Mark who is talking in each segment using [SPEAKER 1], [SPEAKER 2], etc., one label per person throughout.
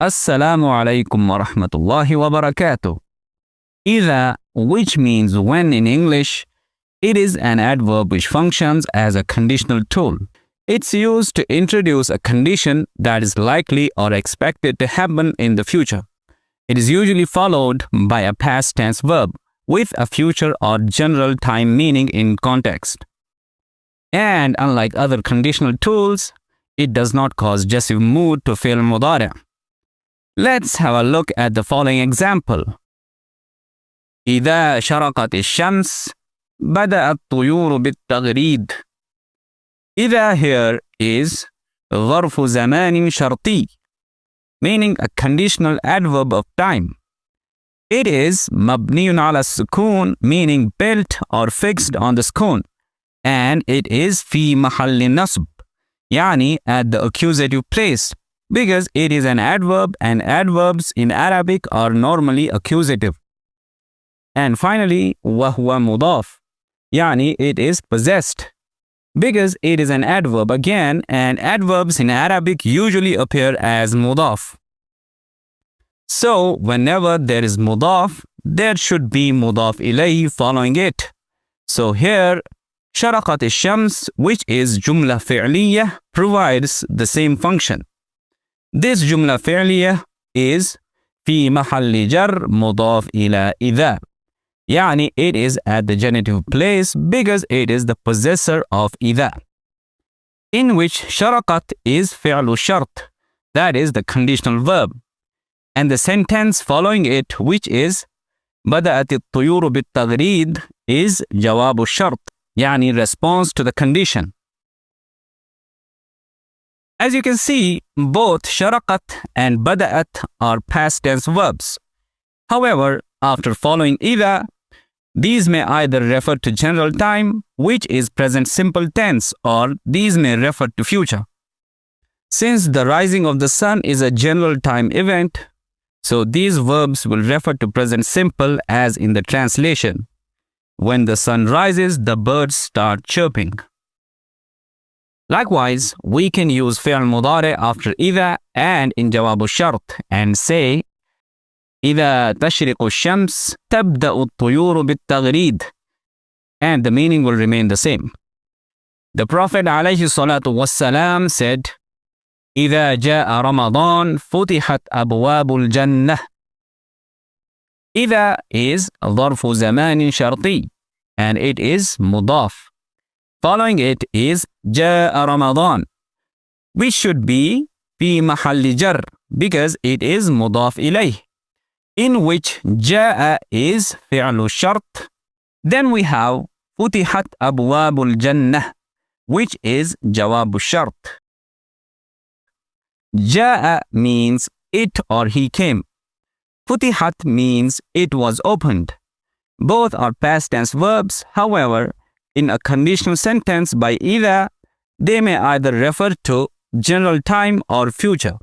[SPEAKER 1] Assalamu alaikum wa rahmatullahi wa barakatuh. Idha, which means when in English, it is an adverb which functions as a conditional tool. It's used to introduce a condition that is likely or expected to happen in the future. It is usually followed by a past tense verb with a future or general time meaning in context. And unlike other conditional tools, it does not cause gessive mood to fi'l mudari'. Let's have a look at the following example. إذا شرقت الشمس بدأ الطيور بالتغريد. إذا here is ظرف زمان شرطي, meaning a conditional adverb of time. It is مبني على السكون, meaning built or fixed on the sukun, and it is في محل نصب, يعني at the accusative place, because it is an adverb and adverbs in Arabic are normally accusative. And finally, وهو مضاف, يعني it is possessed, because it is an adverb again, and adverbs in Arabic usually appear as mudaf. So whenever there is mudaf, there should be mudaf ilayhi following it. So here, شرقت الشمس, which is جملة فعلية, provides the same function. This جملة فعلية is في محل جر مضاف إلى إذا, يعني it is at the genitive place because it is the possessor of إذا, in which شرقت is فعل الشرط, that is the conditional verb, and the sentence following it, which is بدأت الطيور بالتغريد, is جواب الشرط, يعني response to the condition. As you can see, both شرقت and بدأت are past tense verbs. However, after following إذا, these may either refer to general time, which is present simple tense, or these may refer to future. Since the rising of the sun is a general time event, so these verbs will refer to present simple as in the translation. When the sun rises, the birds start chirping. Likewise, we can use fi'l mudari after إذا and in جواب الشرط and say إذا تشرق الشمس تبدأ الطيور بالتغريد, and the meaning will remain the same. The Prophet عليه الصلاة والسلام said إذا جاء رمضان فتحت أبواب الجنة. إذا is ظرف زمان شرطي and it is مضاف. Following it is جاء رمضان, which should be في محل جر because it is مضاف إليه, in which جاء is فعل الشرط. Then we have فتحت أبواب الجنة, which is جواب الشرط. جاء means it or he came. فتحت means it was opened. Both are past tense verbs. However, in a conditional sentence by إذا, they may either refer to general time or future.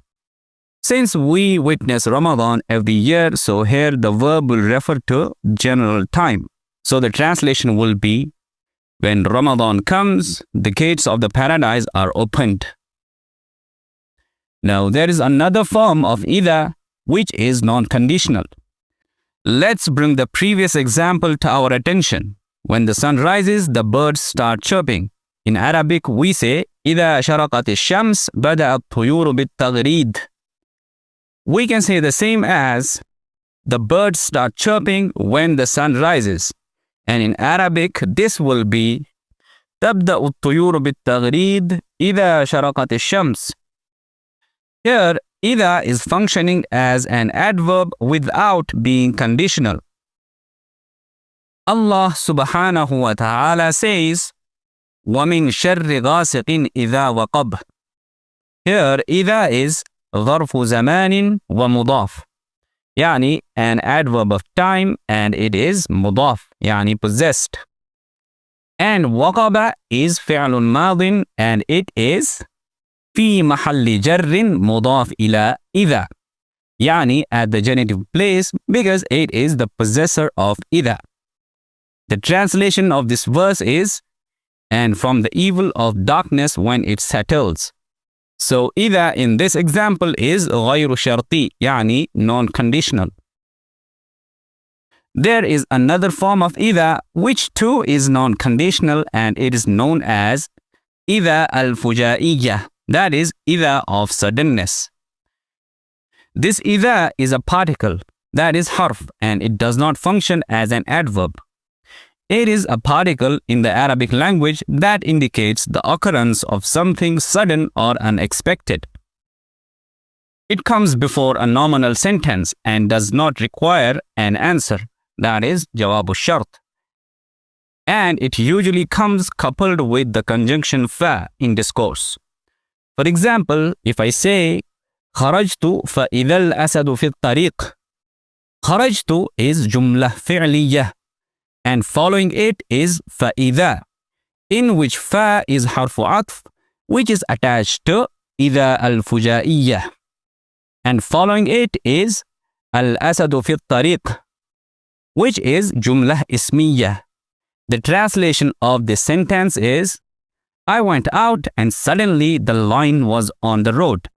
[SPEAKER 1] Since we witness Ramadan every year, so here the verb will refer to general time. So the translation will be, when Ramadan comes, the gates of the paradise are opened. Now there is another form of إذا, which is non-conditional. Let's bring the previous example to our attention. When the sun rises, the birds start chirping. In Arabic, we say إذا شرقت الشمس بدأ الطيور بالتغريد. We can say the same as the birds start chirping when the sun rises. And in Arabic, this will be تبدأ الطيور بالتغريد إذا شرقت الشمس. Here, إذا is functioning as an adverb without being conditional. Allah subhanahu wa ta'ala says, وَمِن شَرِّ غَاسِقٍ إِذَا وَقَبْ. Here, إذا is ظرف زمان ومضاف, يعني an adverb of time and it is مضاف, يعني possessed. And وقب is فعل ماض and it is في محل جر مضاف إلى إذا, يعني at the genitive place because it is the possessor of إذا. The translation of this verse is, and from the evil of darkness when it settles. So إذا in this example is غير شرطي يعني non-conditional. There is another form of إذا which too is non-conditional and it is known as إذا الفجائية, that is إذا of suddenness. This إذا is a particle, that is حرف, and it does not function as an adverb. It is a particle in the Arabic language that indicates the occurrence of something sudden or unexpected. It comes before a nominal sentence and does not require an answer, that is جواب الشرط. And it usually comes coupled with the conjunction fa in discourse. For example, if I say خرجت فإذا الأسد في الطريق, خرجت is جملة فعلية and following it is فإذا, in which fa is حرف عطف which is attached to إذا الفجائية, and following it is الأسد في الطريق which is جملة اسمية. The translation of this sentence is I went out and suddenly the lion was on the road.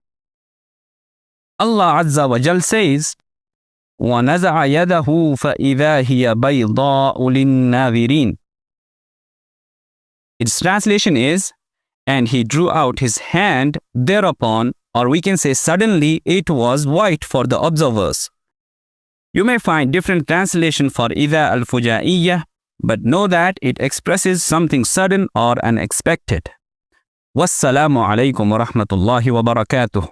[SPEAKER 1] Allah Azza wa Jal says وَنَزَعَ يَدَهُ فَإِذَا هِيَ بَيْضَاءُ لِلنَّاظِرِينَ. Its translation is and he drew out his hand thereupon, or we can say suddenly it was white for the observers. You may find different translation for إِذَا الْفُجَائِيَّة, but know that it expresses something sudden or unexpected. Wassalamu alaikum wa rahmatullahi wa barakatuh.